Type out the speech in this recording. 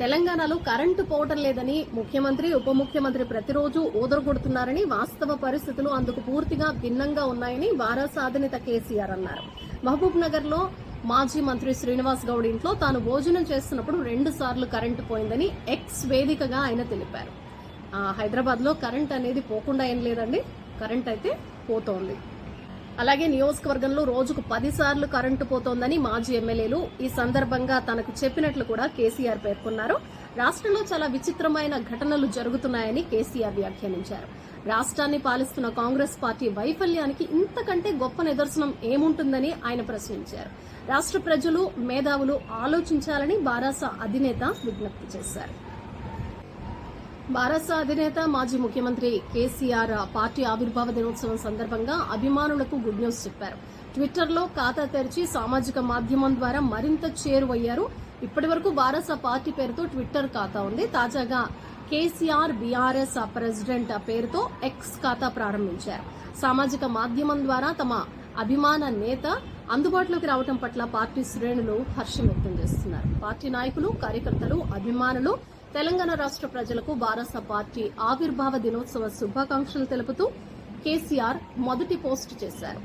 తెలంగాణలో కరెంటు పోవటం లేదని ముఖ్యమంత్రి ఉప ముఖ్యమంత్రి ప్రతిరోజు ఓదరగొడుతున్నారని, వాస్తవ పరిస్థితులు అందుకు పూర్తిగా భిన్నంగా ఉన్నాయని వారాస అధినేత కేసీఆర్ అన్నారు. మహబూబ్ నగర్ లో మాజీ మంత్రి శ్రీనివాస్ గౌడ్ ఇంట్లో తాను భోజనం చేస్తున్నప్పుడు 2 సార్లు కరెంటు పోయిందని ఎక్స్ వేదికగా ఆయన తెలిపారు. హైదరాబాద్ లో కరెంట్ అనేది పోకుండా ఏం లేదండి, కరెంట్ అయితే పోతోంది. అలాగే నియోజకవర్గంలో రోజుకు 10 సార్లు కరెంటు పోతోందని మాజీ ఎమ్మెల్యేలు ఈ సందర్భంగా తనకు చెప్పినట్లు కూడా కేసీఆర్ పేర్కొన్నారు. రాష్ట్రంలో చాలా విచిత్రమైన ఘటనలు జరుగుతున్నాయని కేసీఆర్ వ్యాఖ్యానించారు. రాష్ట్రాన్ని పాలిస్తున్న కాంగ్రెస్ పార్టీ వైఫల్యానికి ఇంతకంటే గొప్ప నిదర్శనం ఏముంటుందని ఆయన ప్రశ్నించారు. రాష్ట్ర ప్రజలు, మేధావులు ఆలోచించాలని బారాస అధినేత విజ్ఞప్తి చేశారు. బారాస అధినేత మాజీ ముఖ్యమంత్రి కేసీఆర్ పార్టీ ఆవిర్భావ దినోత్సవం సందర్భంగా అభిమానులకు గుడ్ న్యూస్ చెప్పారు. ట్విట్టర్లో ఖాతా తెరిచి సామాజిక మాధ్యమం ద్వారా మరింత చేరువయ్యారు. ఇప్పటి వరకు బారాస పార్టీ పేరుతో ట్విట్టర్ ఖాతా ఉంది. తాజాగా కేసీఆర్ బీఆర్ఎస్ ప్రెసిడెంట్ పేరుతో ఎక్స్ ఖాతా ప్రారంభించారు. సామాజిక మాధ్యమం ద్వారా తమ అభిమాన నేత అందుబాటులోకి రావడం పట్ల పార్టీ శ్రేణులు హర్షం వ్యక్తం చేస్తున్నారు. పార్టీ నాయకులు, కార్యకర్తలు, అభిమానులు తెలంగాణ రాష్ట్ర ప్రజలకు బారాస పార్టీ ఆవిర్భావ దినోత్సవ శుభాకాంక్షలు తెలుపుతూ కేసీఆర్ మొదటి పోస్ట్ చేశారు.